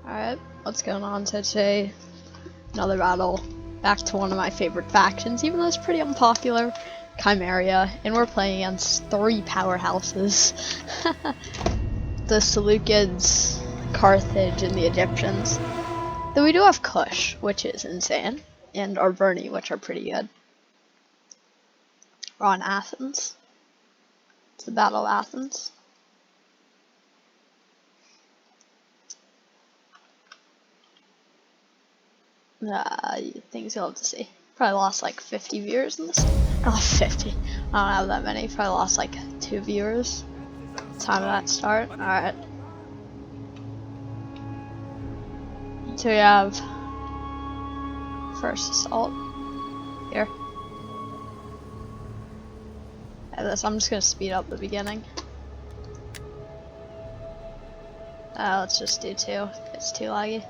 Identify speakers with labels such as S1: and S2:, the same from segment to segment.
S1: Alright, what's going on? So today, another battle. Back to one of my favorite factions, even though it's pretty unpopular, Chimeria, and we're playing against three powerhouses. The Seleucids, Carthage, and the Egyptians. Though we do have Kush, which is insane, and Arverni, which are pretty good. We're on Athens. It's the Battle of Athens. Things you'll have to see. Probably lost like 50 viewers in this. Oh, 50. I don't have that many. Probably lost like 2 viewers. Time of that start. Alright. So we have first assault here. I'm just gonna speed up the beginning. Let's just do 2. It's too laggy.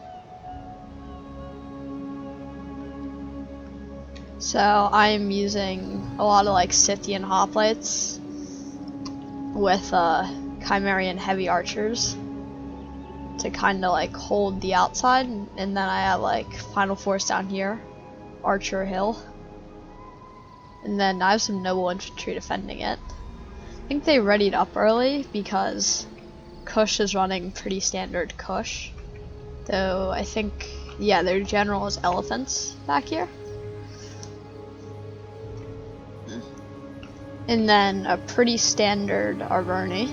S1: So I am using a lot of like Scythian hoplites with Chimerian heavy archers to kind of like hold the outside, and then I have like Final Force down here, Archer Hill, and then I have some noble infantry defending it. I think they readied up early because Kush is running pretty standard Kush, though I think, yeah, their general is elephants back here. And then a pretty standard Arverni.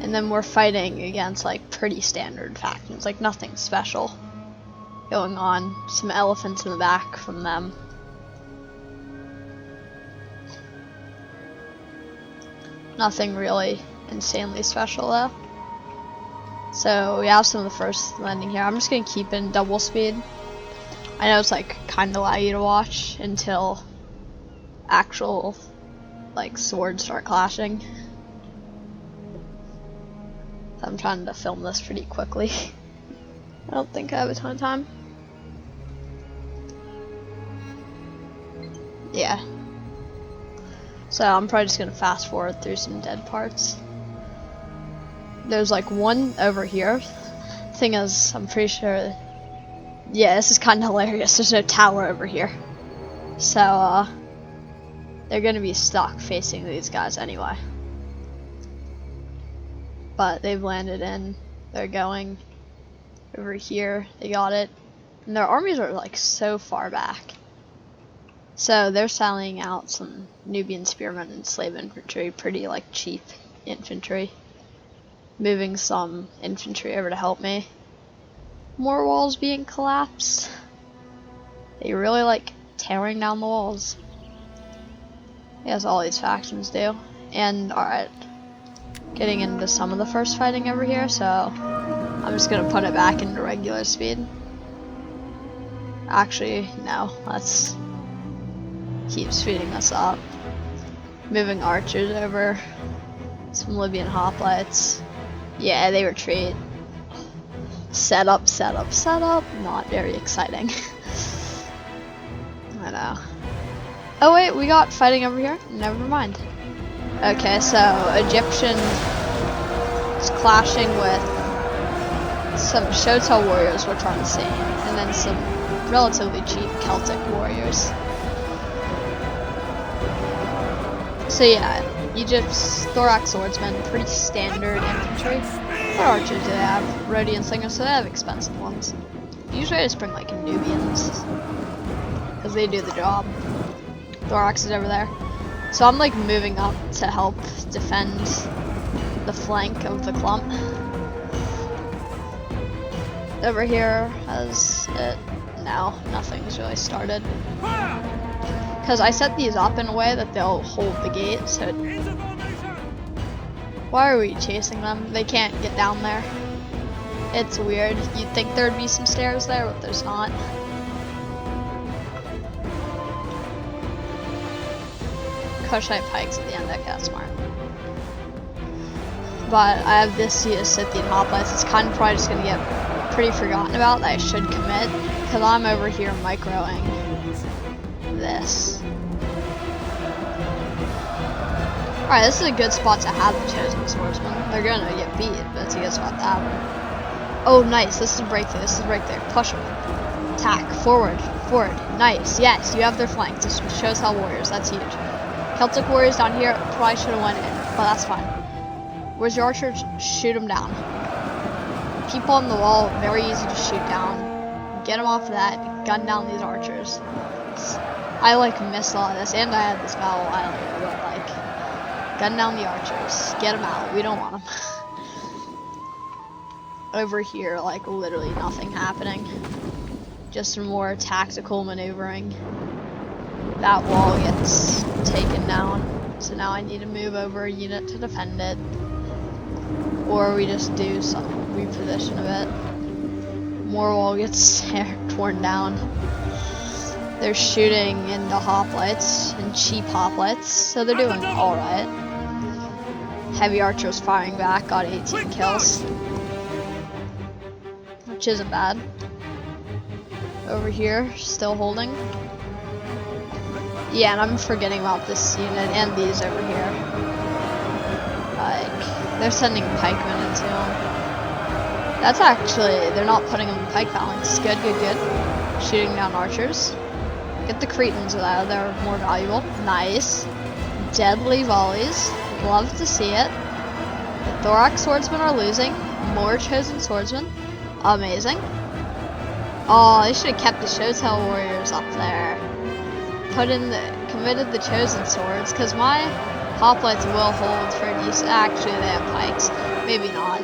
S1: And then we're fighting against like pretty standard factions, like nothing special going on. Some elephants in the back from them. Nothing really insanely special though. So we have some of the first landing here. I'm just gonna keep in double speed. I know it's like kinda laggy to watch until actual like swords start clashing. So I'm trying to film this pretty quickly. I don't think I have a ton of time. Yeah. So I'm probably just gonna fast forward through some dead parts. There's like one over here. Thing is, I'm pretty sure, yeah, this is kinda hilarious. There's no tower over here. So they're gonna be stuck facing these guys anyway. But they've landed in. They're going over here. They got it. And their armies are like so far back. So they're sallying out some Nubian spearmen and slave infantry, pretty like cheap infantry. Moving some infantry over to help me. More walls being collapsed. They really like tearing down the walls. As all these factions do. And alright, getting into some of the first fighting over here, so I'm just gonna put it back into regular speed. Actually, no, let's keep speeding this up. Moving archers over, some Libyan hoplites. Yeah, they retreat. Set up, set up, set up. Not very exciting. I know. Oh wait, we got fighting over here? Never mind. Okay, so Egyptian is clashing with some Shotel warriors we're trying to see, and then some relatively cheap Celtic warriors. So yeah, Egypt's thorax swordsmen, pretty standard infantry. What archers do they have? Rhodian slingers, so they have expensive ones. Usually I just bring like Nubians, because they do the job. Thorax is over there. So I'm like moving up to help defend the flank of the clump. Over here has it. No, nothing's really started. Because I set these up in a way that they'll hold the gate, so why are we chasing them? They can't get down there. It's weird. You'd think there'd be some stairs there, but there's not. Kushite pikes at the end, okay, that's smart. But I have this Scythian hoplites. It's kind of probably just gonna get pretty forgotten about that I should commit, because I'm over here microing this. Alright, this is a good spot to have the chosen swordsman. They're gonna get beat, but it's a good spot to have them. Oh, nice. This is a breakthrough. This is a breakthrough. Push them. Attack. Forward. Forward. Nice. Yes, you have their flank. This shows how warriors. That's huge. Celtic warriors down here. Probably should have went in, but that's fine. Where's your archers? Shoot them down. People on the wall. Very easy to shoot down. Get them off of that. Gun down these archers. I like missed a lot of this, and I had this battle a while ago, but like, gun down the archers. Get them out. We don't want them. Over here, like literally nothing happening. Just some more tactical maneuvering. That wall gets taken down, so now I need to move over a unit to defend it. Or we just do some reposition of it. More wall gets torn down. They're shooting into hoplites and cheap hoplites, so they're doing alright. Heavy archers firing back, got 18 kills. Which isn't bad. Over here, still holding. Yeah, and I'm forgetting about this unit and these over here. Like, they're sending pikemen into them. That's actually, they're not putting them in pike phalanx. Good, good, good. Shooting down archers. Get the Cretans out, they're more valuable. Nice. Deadly volleys. Love to see it. The thorax swordsmen are losing. More chosen swordsmen. Amazing. Oh, they should have kept the Shotel warriors up there. Committed the chosen swords, because my hoplites will hold for decent. Actually, they have pikes. Maybe not.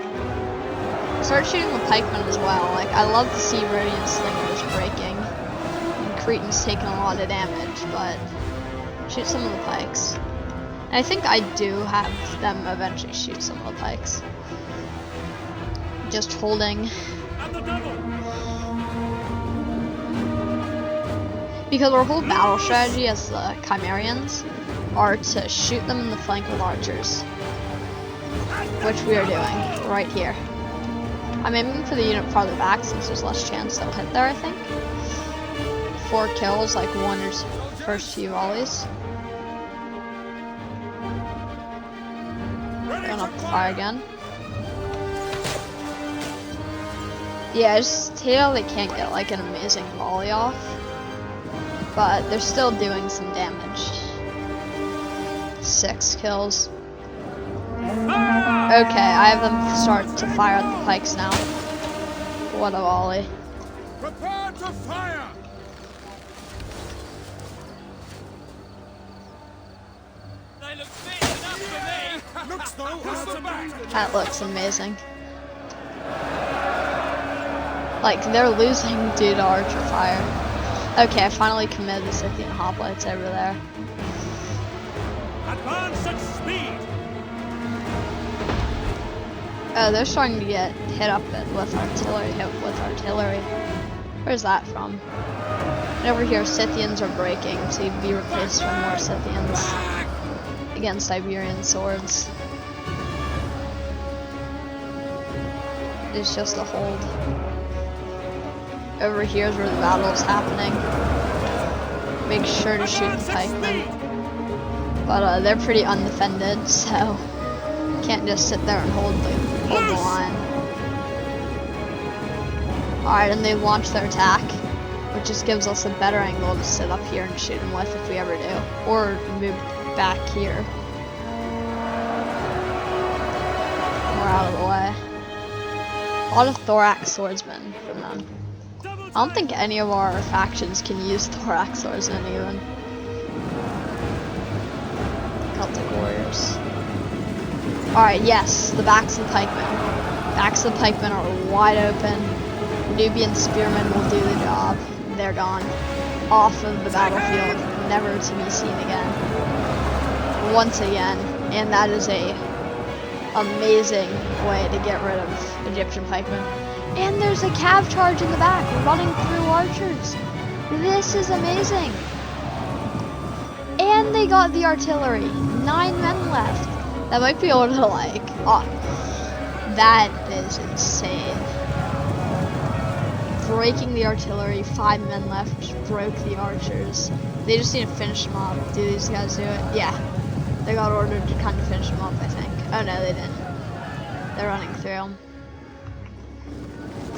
S1: Start shooting the pikemen as well. Like, I love to see Rhodian slingers breaking. And Cretans taking a lot of damage, but shoot some of the pikes. And I think I do have them eventually shoot some of the pikes. Just holding. Because our whole battle strategy as the Chimerians are to shoot them in the flank with archers. Which we are doing right here. I'm aiming for the unit farther back since there's less chance they'll hit there, I think. 4 kills, like first few volleys. Going up the fire again. Yeah, I just hate how they can't get like an amazing volley off. But they're still doing some damage. 6 kills. Okay, I have them start to fire at the pikes now. What a volley.
S2: Prepare to fire! They look fit enough for me. Looks though, hold them back.
S1: That looks amazing. Like, they're losing due to archer fire. Okay, I finally committed the Scythian hoplites over there.
S2: Advance at speed.
S1: Oh, they're starting to get hit up with artillery. Where's that from? And over here, Scythians are breaking to be replaced by more Scythians against Iberian swords. It's just a hold. Over here is where the battle is happening. Make sure to shoot the pikemen. But they're pretty undefended, so can't just sit there and hold the line. Alright, and they launch their attack, which just gives us a better angle to sit up here and shoot them with if we ever do. Or move back here. We're out of the way. A lot of thorax swordsmen from them. I don't think any of our factions can use thorax swordsmen even. Celtic warriors. Alright, yes, the backs of the pikemen. Backs of the pikemen are wide open. Nubian spearmen will do the job. They're gone. Off of the battlefield, never to be seen again. Once again, and that is a amazing way to get rid of Egyptian pikemen. And there's a cav charge in the back, running through archers. This is amazing. And they got the artillery. 9 men left. That might be able to like, oh, that is insane. Breaking the artillery, 5 men left, just broke the archers. They just need to finish them off. Do these guys do it? Yeah. They got ordered to kind of finish them off, I think. Oh no, they didn't. They're running through them.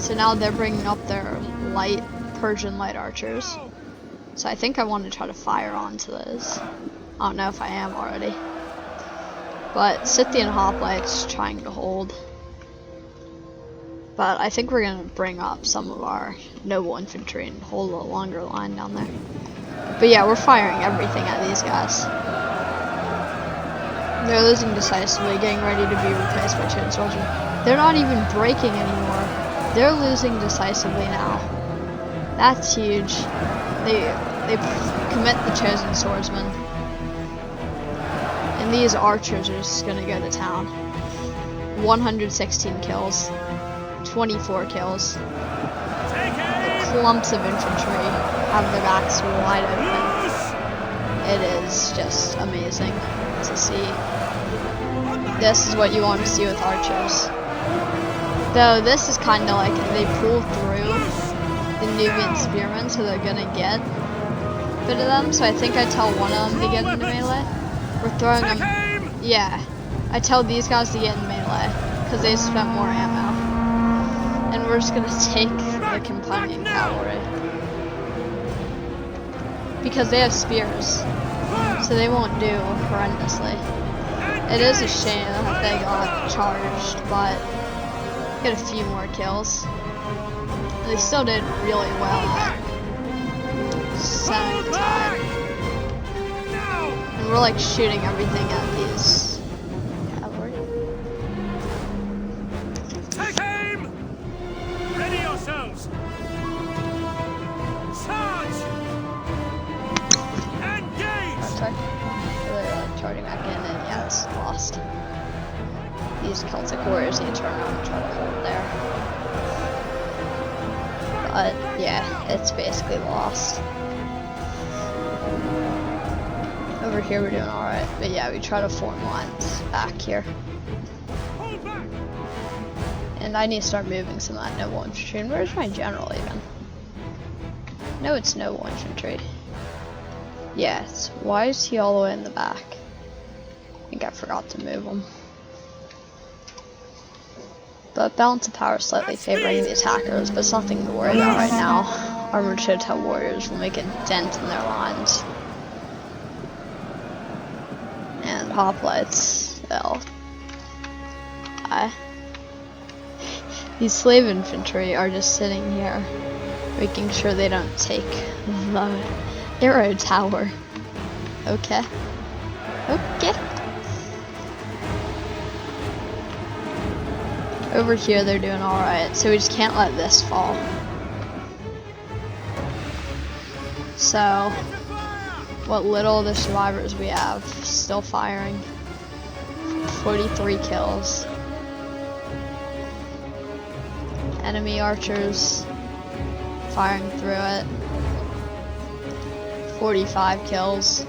S1: So now they're bringing up their light Persian light archers. So I think I want to try to fire onto those. I don't know if I am already. But Scythian hoplites trying to hold. But I think we're going to bring up some of our noble infantry and hold a longer line down there. But yeah, we're firing everything at these guys. They're losing decisively, getting ready to be replaced by chosen swordsmen. They're not even breaking anymore. They're losing decisively now. That's huge. They commit the chosen swordsman. And these archers are just gonna go to town. 116 kills. 24 kills. The clumps of infantry have their backs wide open. It is just amazing to see. This is what you want to see with archers. Though this is kind of like they pull through the Nubian spearmen, so they're gonna get a bit of them. So I think I tell one of them to get into melee. We're throwing them. Yeah, I tell these guys to get in melee because they spent more ammo. And we're just gonna take the companion cavalry because they have spears, so they won't do horrendously. It is a shame that they got charged, but get a few more kills. They still did really well at setting the tide. And we're like shooting everything at these cavalry.
S2: Take aim! Ready yourselves! Charge! Engage!
S1: Oh, sorry. They're like charging back in, and yeah, it's lost. These Celtic warriors need to turn around and try to hold there. But yeah, it's basically lost. Over here we're doing alright, but yeah, we try to form lines back here.
S2: Hold back!
S1: And I need to start moving some of that noble infantry. And where's my general even? No, it's noble infantry. Yes, why is he all the way in the back? I think I forgot to move him. But balance of power slightly favoring the attackers, but it's nothing to worry about right now. Armored Shotel warriors will make a dent in their lines. And hoplites, they'll die. These slave infantry are just sitting here, making sure they don't take the arrow tower. Okay. Okay. Over here they're doing alright, so we just can't let this fall. So, what little of the survivors we have, still firing. 43 kills. Enemy archers firing through it. 45 kills.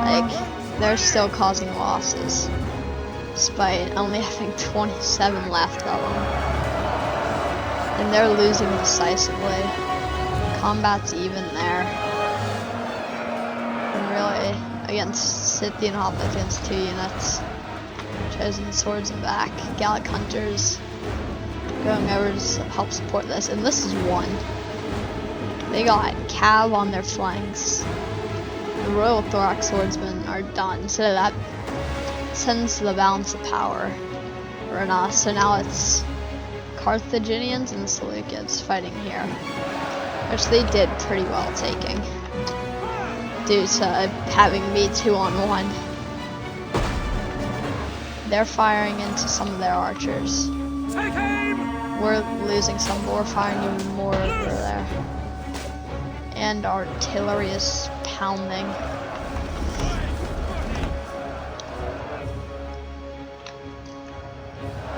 S1: Like, they're still causing losses, despite only having 27 left of them. And they're losing decisively. Combat's even there. And really, against Scythian hoplites against 2 units. Chosen swords and back. Gallic hunters going over to help support this. And this is one. They got cav on their flanks. The Royal Thorax swordsmen are done, so that sends the balance of power for us. So now it's Carthaginians and Seleucids fighting here, which they did pretty well taking, due to having me 2-on-1. They're firing into some of their archers.
S2: Take aim!
S1: We're losing some, but we're firing even more over there. And artillery is pounding.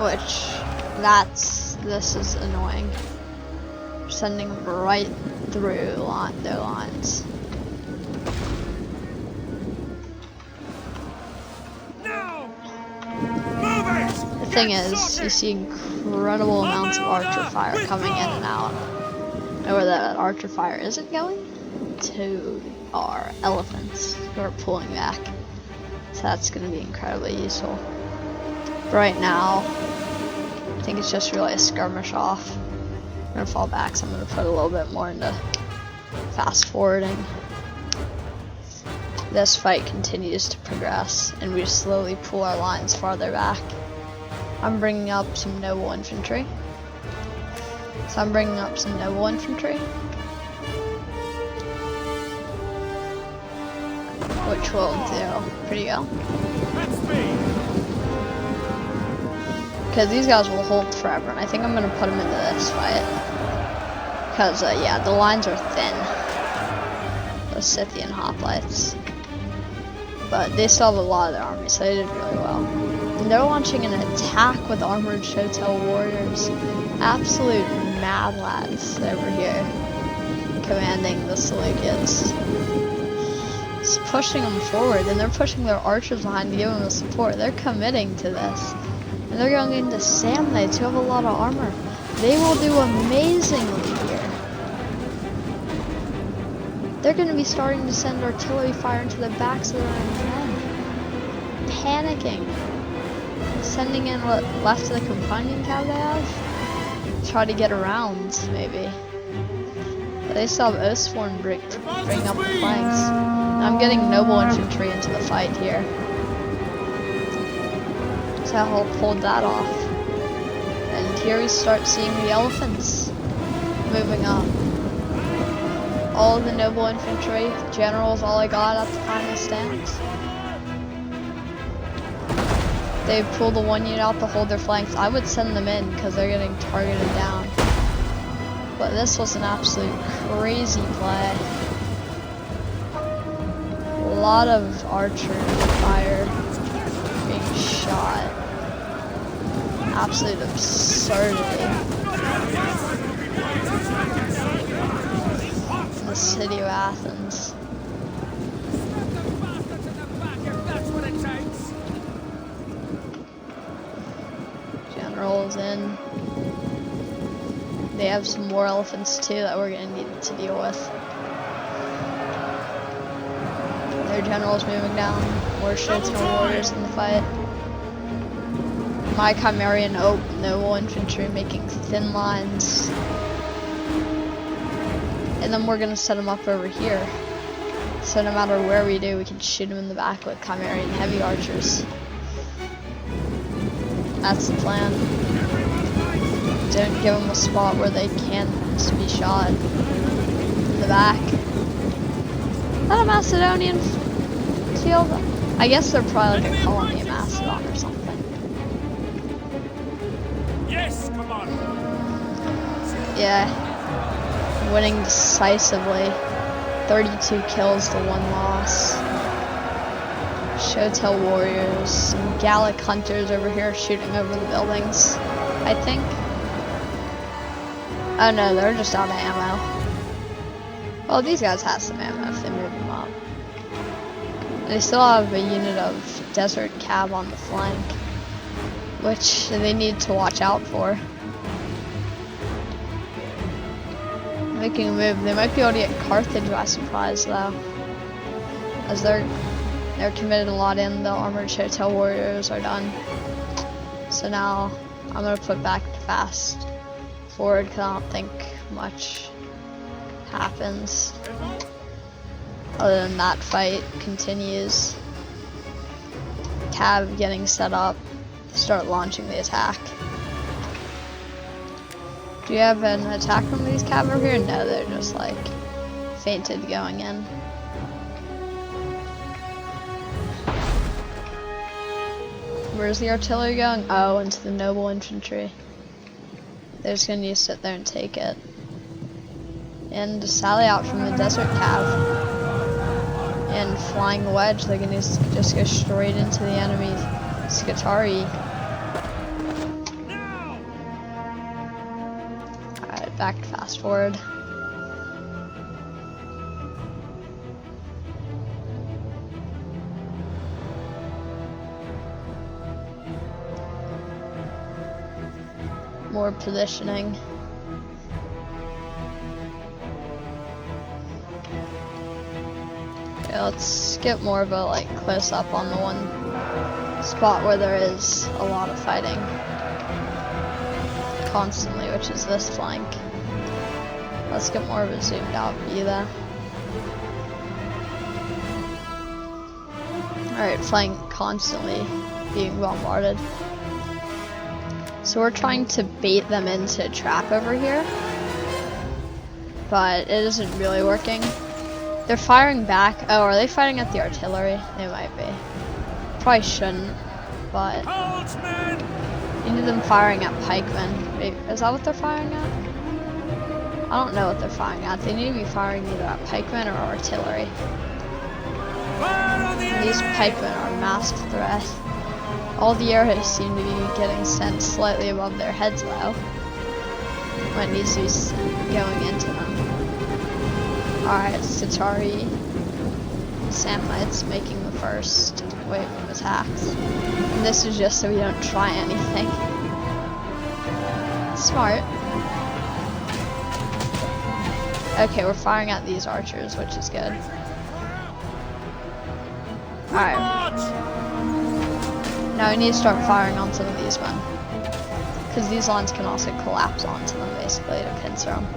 S1: Which, this is annoying. We're sending them right through their lines.
S2: Now! Move it!
S1: The thing is, you see incredible amounts of archer fire coming in and out. Know where that archer fire isn't going? to our elephants who are pulling back. So that's going to be incredibly useful. But right now, I think it's just really a skirmish off. I'm going to fall back, so I'm going to put a little bit more into fast forwarding. This fight continues to progress, and we slowly pull our lines farther back. I'm bringing up some noble infantry. Which will do pretty well. Because these guys will hold forever, and I think I'm going to put them into this fight. Because, yeah, the lines are thin. The Scythian hoplites. But they still have a lot of their army, so they did really well. And they're launching an attack with armored Shotel warriors. Absolute mad lads over here. Commanding the Seleucids. It's pushing them forward, and they're pushing their archers behind to give them the support. They're committing to this. And they're going into Samnites who have a lot of armor. They will do amazingly here. They're going to be starting to send artillery fire into the backs of their own men. Panicking. Sending in what left of the companion cav they have. Try to get around, maybe. But they still have Oathsworn bring up the flanks. I'm getting noble infantry into the fight here. So I'll pull that off. And here we start seeing the elephants moving up. All of the noble infantry, generals, all I got at the final stance. They pull the one unit out to hold their flanks. I would send them in because they're getting targeted down. But this was an absolute crazy play. A lot of archer fire being shot. Absolute absurdity. In the city of Athens. Generals in. They have some more elephants too that we're going to need to deal with. Their generals moving down. More Shotel warriors in the fight. My Chimerian noble infantry making thin lines. And then we're going to set them up over here. So no matter where we do, we can shoot them in the back with Chimerian heavy archers. That's the plan. Don't give them a spot where they can't be shot. In the back. Is that a Macedonian field? I guess they're probably like a colony of Macedon or something.
S2: Yes, come on.
S1: Yeah. Winning decisively. 32 kills to 1 loss. Shotel warriors, some Gallic hunters over here shooting over the buildings, I think. Oh no, they're just out of ammo. Well, these guys have some ammo if they move them up. They still have a unit of desert cav on the flank, which they need to watch out for. Making a move. They might be able to get Carthage by surprise though, as they're committed a lot in. The armored Shotel warriors are done. So now I'm gonna put back fast forward because I don't think much happens. Other than that fight continues. Cav getting set up to start launching the attack. Do you have an attack from these cav over here? No, they're just like fainted going in. Where's the artillery going? Oh, into the noble infantry. They're just gonna need to sit there and take it. And to sally out from the desert cav. And flying wedge, they're gonna just go straight into the enemy Scutari. Alright, back to fast forward. More positioning. Okay, let's get more of a like close up on the one spot where there is a lot of fighting constantly, which is this flank. Let's get more of a zoomed out view there. Alright, flank constantly being bombarded. So we're trying to bait them into a trap over here, but it isn't really working. They're firing back. Oh, are they fighting at the artillery? They might be. Probably shouldn't, but you need them firing at pikemen. Maybe, is that what they're firing at? I don't know what they're firing at. They need to be firing either at pikemen or artillery. And these pikemen are a massive threat. All the arrows seem to be getting sent slightly above their heads though, when it needs to be going into them. Alright, Skitarii Samnites making the first wave of attacks. And this is just so we don't try anything. Smart. Okay, we're firing at these archers, which is good. Alright. Now we need to start firing on some of these men, because these lines can also collapse onto them basically to pincer them.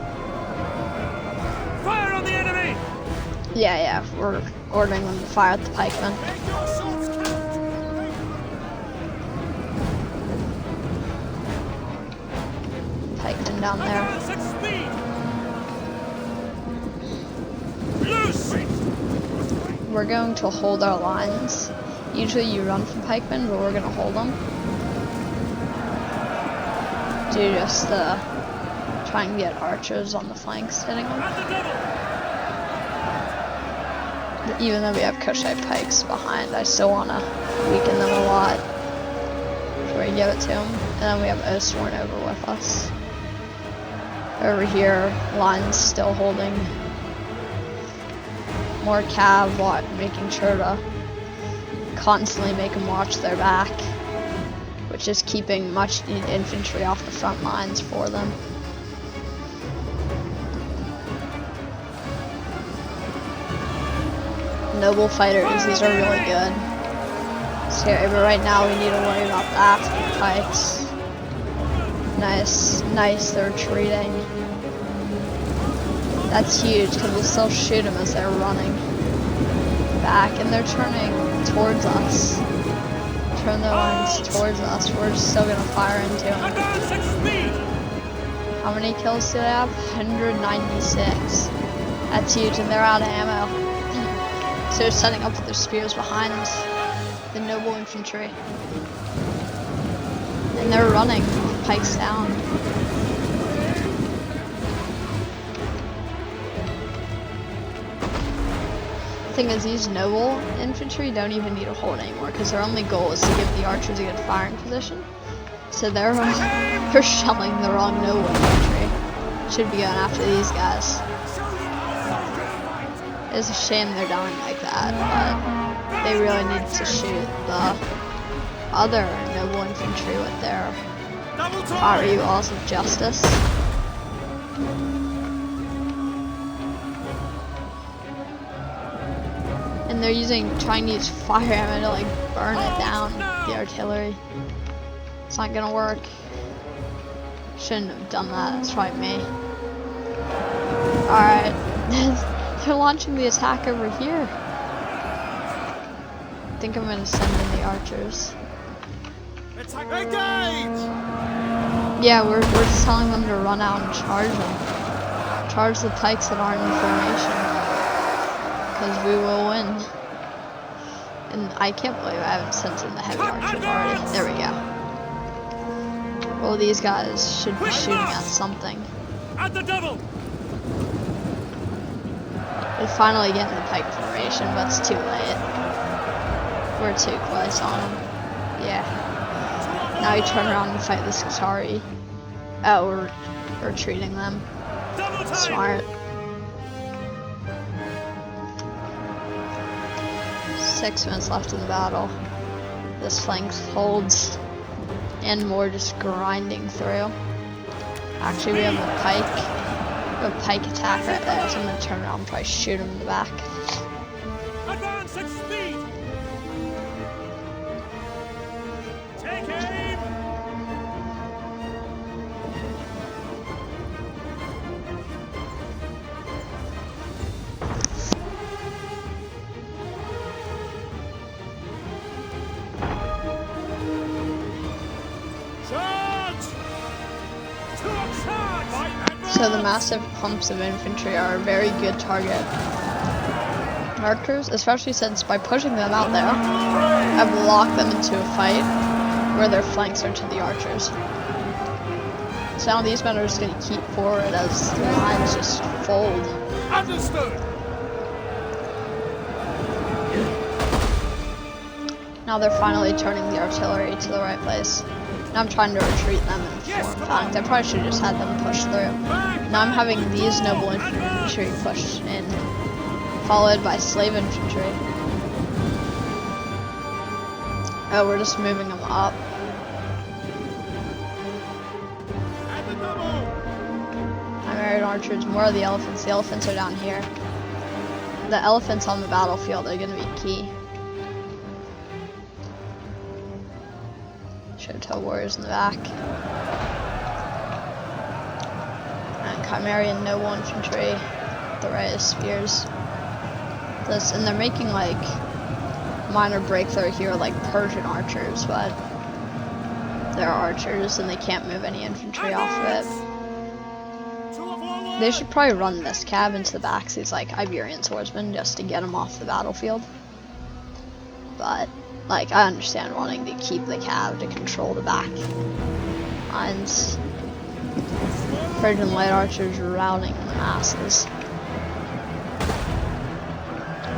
S2: Fire on the enemy!
S1: Yeah, we're ordering them to fire at the pikemen. Pikemen down there. We're going to hold our lines. Usually you run from pikemen, but we're going to hold them. Do just try and get archers on the flanks hitting them. Even though we have Kushite pikes behind, I still want to weaken them a lot before we give it to them. And then we have Oathsworn over with us. Over here, lines still holding. More cav, making sure to constantly make them watch their back, which is keeping much needed infantry off the front lines for them. Noble fighters, these are really good. Scary, but right now we need to worry about that. Pikes. Nice, they're retreating. That's huge, because we'll still shoot them as they're running back, and they're turning towards us. Turn their lines towards us. We're still gonna fire into them. How many kills do they have? 196. That's huge, and they're out of ammo. So they're setting up with their spears behind the noble infantry. And they're running, pikes down. The thing is, these noble infantry don't even need to hold anymore, because their only goal is to give the archers a good firing position. So they're shelling the wrong noble infantry. Should be going after these guys. It's a shame they're dying like that, but they really need to shoot the other noble infantry with their fiery walls of justice. And they're trying to use fire ammo to like burn it down, the artillery. It's not gonna work. Shouldn't have done that, that's probably me. Alright, they're launching the attack over here. I think I'm gonna send in the archers.
S2: Engage!
S1: Yeah, we're just telling them to run out and charge them. Charge the pikes that aren't in formation. Because we will win. And I can't believe I haven't sent in the heavy archers already. There we go. Well, these guys should be shooting at something.
S2: At the double!
S1: They finally get in the pike formation, but it's too late. We're too close on them. Yeah. Now we turn around and fight the Skitarii. Oh, we're retreating them. Smart. 6 minutes left in the battle. This flank holds, and more just grinding through. Actually, we have a pike. A pike attack right there, so I'm gonna turn around and try to shoot him in the back.
S2: Advance at speed! Take aim! Charge! To a charge!
S1: So the massive clumps of infantry are a very good target. Archers, especially since by pushing them out there, I've locked them into a fight where their flanks are to the archers. So now these men are just going to keep forward as the lines just fold.
S2: Understood!
S1: Now they're finally turning the artillery to the right place. Now I'm trying to retreat them in form fact. I probably should have just had them push through. Now I'm having these noble infantry pushed in, followed by slave infantry. Oh, we're just moving them up. Primary archers, more of the elephants. The elephants are down here. The elephants on the battlefield are going to be key. Shotel warriors in the back. And Chimerian noble infantry. The right is spears. This, and they're making like minor breakthrough here, like Persian archers, but they're archers and they can't move any infantry off of it. They should probably run this cab into the backs, these like Iberian swordsmen, just to get them off the battlefield. But like, I understand wanting to keep the cab to control the back lines. Persian light archers routing the masses.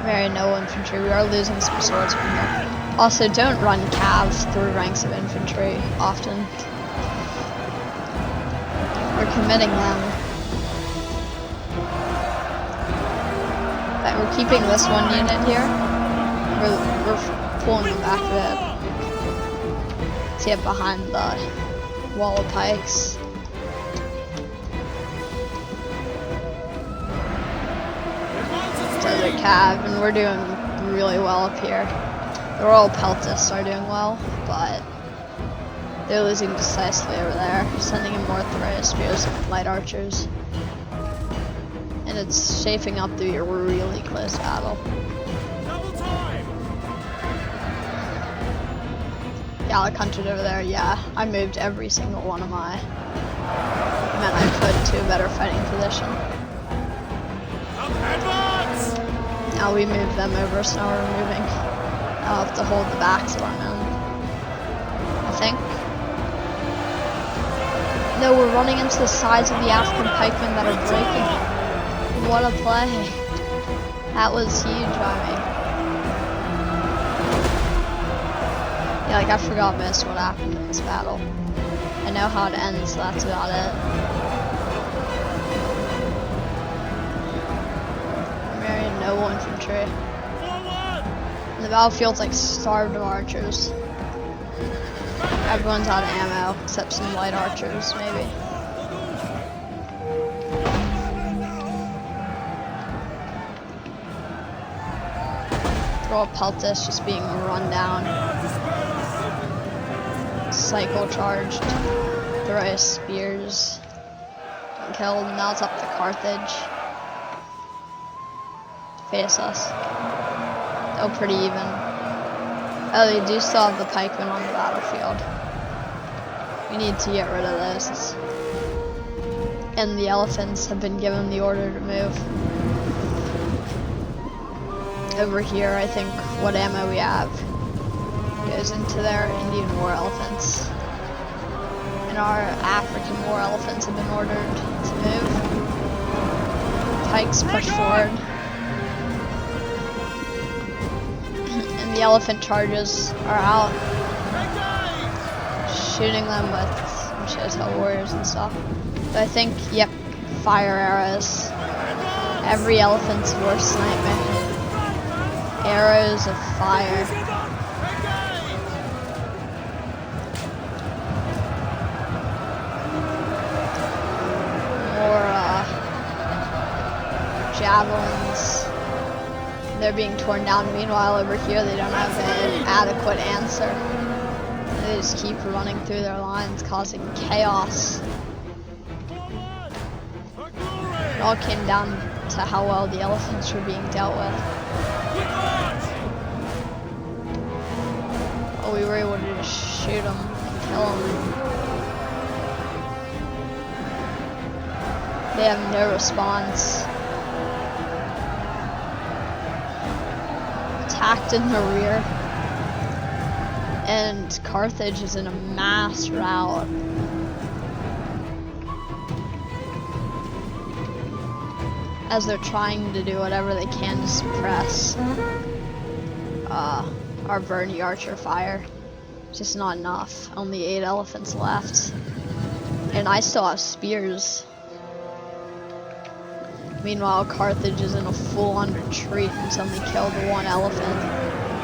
S1: Very noble infantry. We are losing some swordsmen here. Also, don't run calves through ranks of infantry often. We're committing them. But we're keeping this one unit here. We're pulling them back a bit. To get behind the wall of pikes. Desert Cav, and we're doing really well up here. The Royal Peltists are doing well, but they're losing decisively over there, sending in more Thrace spears and light archers. And it's shaping up to be a really close battle. Gallic hunted over there, yeah. I moved every single one of my men I could to a better fighting position. Now we move them over, so now we're moving. I'll have to hold the backs of our men, I think. No, we're running into the sides of the African pikemen that are breaking. What a play. That was huge by me. Yeah, like I forgot most what happened in this battle. I know how it ends, so that's about it. Noble infantry. And the battlefield's like starved of archers. Everyone's out of ammo, except some light archers, maybe. Royal Peltis just being run down. Cycle charged. Thrace spears. Killed. Now it's up to Carthage. Face us. Oh, pretty even. Oh, they do still have the pikemen on the battlefield. We need to get rid of those. And the elephants have been given the order to move. Over here, I think what ammo we have goes into their Indian war elephants. And our African war elephants have been ordered to move. Pikes push forward. The elephant charges are out, shooting them with Shotel warriors and stuff. But I think, yep, fire arrows. Every elephant's worst nightmare. Arrows of fire. More javelins. they're being torn down. Meanwhile, over here, they don't have an adequate answer. They just keep running through their lines, causing chaos.
S2: Forward! For glory!
S1: It all came down to how well the elephants were being dealt with.
S2: Quick march!
S1: Oh, we were able to just shoot them and kill them. They have no response. Attacked in the rear. And Carthage is in a mass rout. As they're trying to do whatever they can to suppress our Verney Archer fire. Just not enough. Only 8 elephants left. And I still have spears. Meanwhile, Carthage is in a full-on retreat and only killed 1 elephant.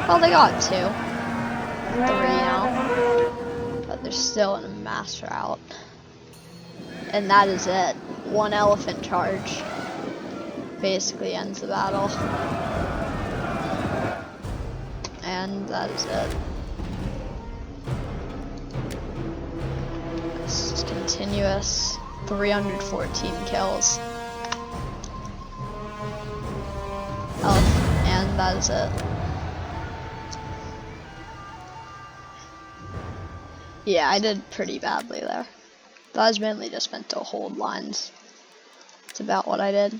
S1: Well, they got 2. 3 now. But they're still in a mass rout. And that is it. 1 elephant charge basically ends the battle. And that is it. It's continuous 314 kills. Oh, and that is it. Yeah, I did pretty badly there. That was mainly just meant to hold lines. That's about what I did.